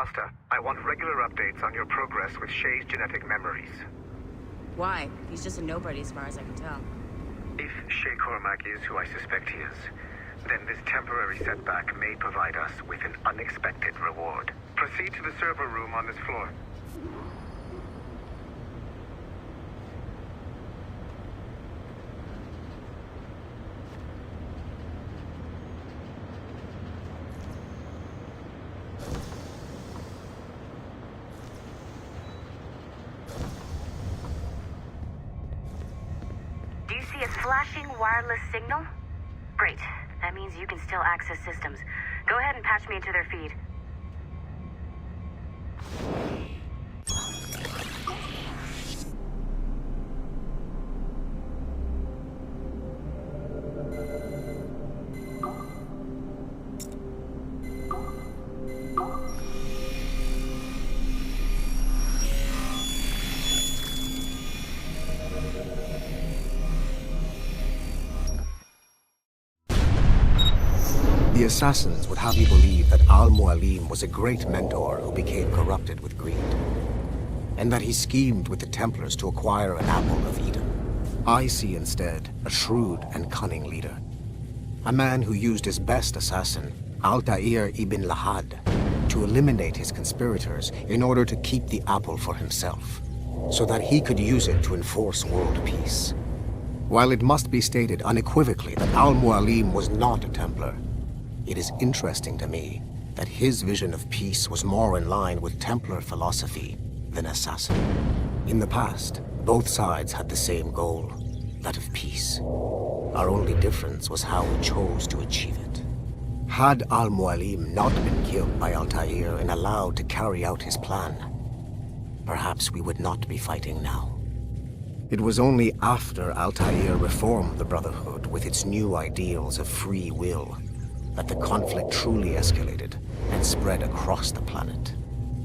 Master. I want regular updates on your progress with Shay's genetic memories. Why? He's just a nobody as far as I can tell. If Shay Cormac is who I suspect he is, then this temporary setback may provide us with an unexpected reward. Proceed to the server room on this floor. Do you see a flashing wireless signal? Great. That means you can still access systems. Go ahead and patch me into their feed. The assassins would have you believe that Al-Mualim was a great mentor who became corrupted with greed, and that he schemed with the Templars to acquire an apple of Eden. I see instead a shrewd and cunning leader, a man who used his best assassin, Altair ibn Lahad, to eliminate his conspirators in order to keep the apple for himself, so that he could use it to enforce world peace. While it must be stated unequivocally that Al-Mualim was not a Templar, it is interesting to me that his vision of peace was more in line with Templar philosophy than assassin. In the past, both sides had the same goal, that of peace. Our only difference was how we chose to achieve it. Had Al-Mualim not been killed by Altair and allowed to carry out his plan, perhaps we would not be fighting now. It was only after Altair reformed the Brotherhood with its new ideals of free will that the conflict truly escalated and spread across the planet.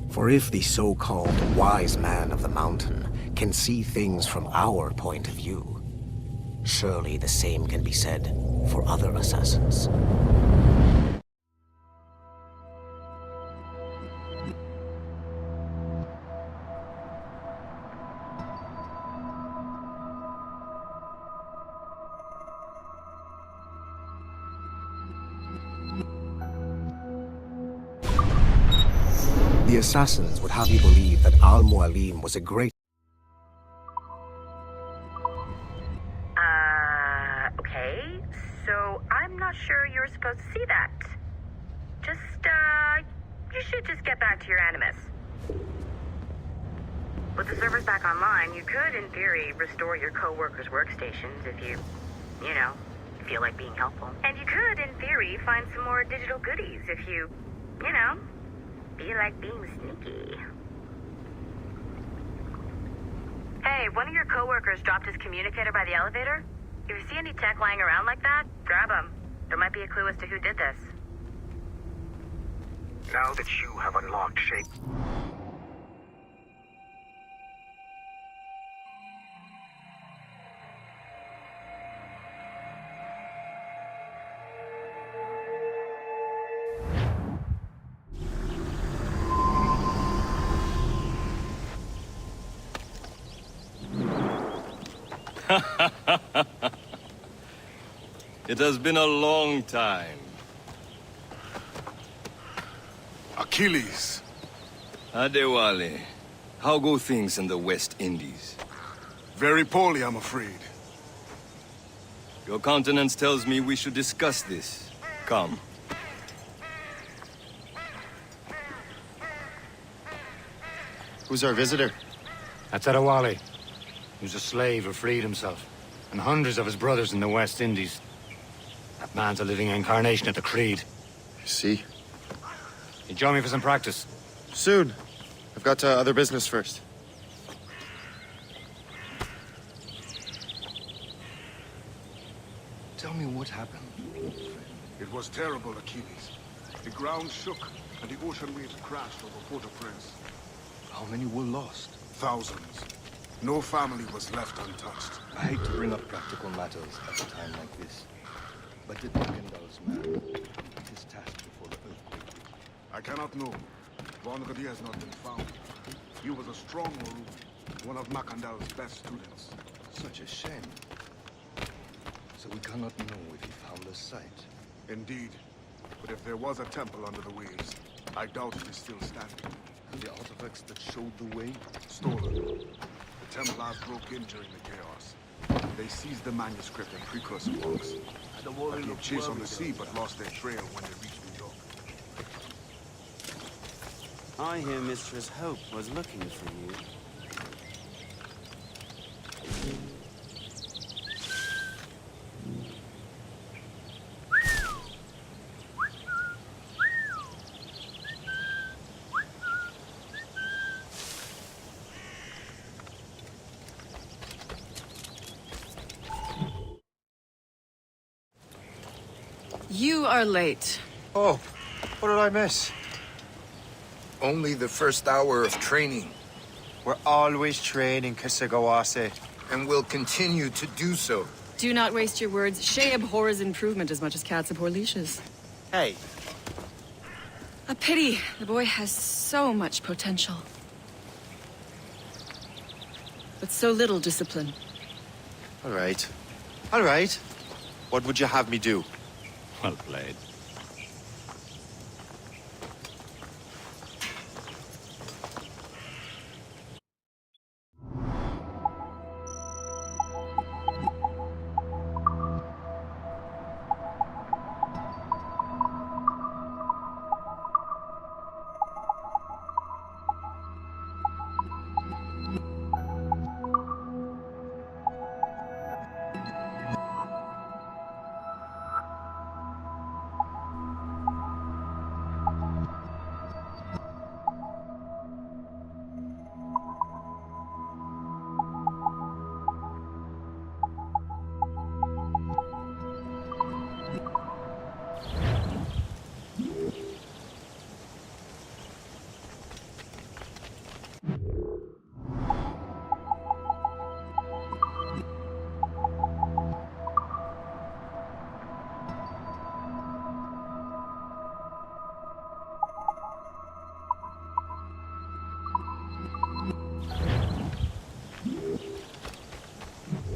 For if the so-called wise man of the mountain can see things from our point of view, surely the same can be said for other assassins. The assassins would have you believe that Al-Mualim was a great... Okay. So I'm not sure you're supposed to see that. You should just get back to your animus. With the servers back online, you could, in theory, restore your co-workers' workstations if you feel like being helpful. And you could, in theory, find some more digital goodies if you feel like being sneaky. Hey, one of your coworkers dropped his communicator by the elevator. If you see any tech lying around like that, grab them. There might be a clue as to who did this. Now that you have unlocked Shay... It has been a long time. Achilles. Adewale, how go things in the West Indies? Very poorly, I'm afraid. Your countenance tells me we should discuss this. Come. Who's our visitor? That's Adewale. He was a slave who freed himself, and hundreds of his brothers in the West Indies. That man's a living incarnation of the Creed. See? You join me for some practice? Soon. I've got other business first. Tell me what happened. It was terrible, Achilles. The ground shook, and the ocean waves crashed over Port-au-Prince. How many were lost? Thousands. No family was left untouched. I hate to bring up practical matters at a time like this, but did Bikin man his task before the earthquake? I cannot know. Vonradi has not been found. He was a strong Maroon, one of Makandal's best students. Such a shame. So we cannot know if he found the site. Indeed. But if there was a temple under the waves, I doubt it is still standing. And the artifacts that showed the way? Stolen. The Templars broke in during the chaos. They seized the manuscript and precursor books. They gave chase on the sea, but lost their trail when they reached New York. I hear Mistress Hope was looking for you. You are late. Oh, what did I miss? Only the first hour of training, We're always training, Kisagawase. and will continue to do so. Do not waste your words. Shay abhors improvement as much as cats abhor leashes. Hey, A pity. The boy has so much potential. But so little discipline. all right. All right. What would you have me do? Well played.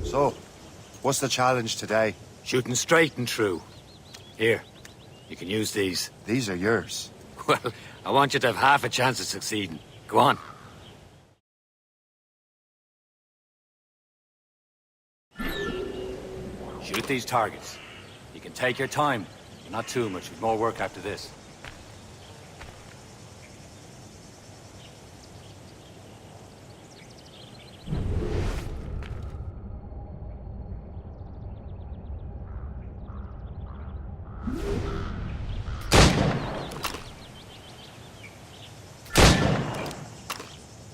So, what's the challenge today? Shooting straight and true. Here, you can use these. These are yours. Well, I want you to have half a chance of succeeding. Go on. Shoot these targets. You can take your time, but not too much. We've more work after this.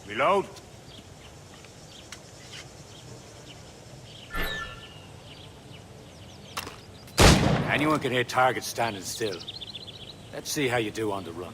Reload. Anyone can hit targets standing still. Let's see how you do on the run.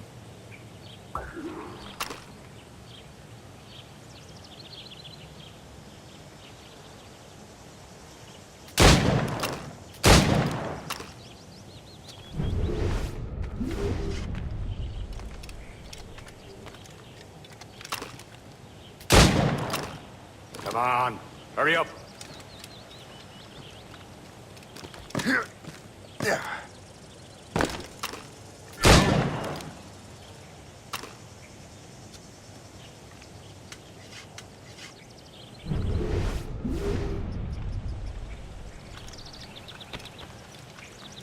Come on, hurry up. Yeah.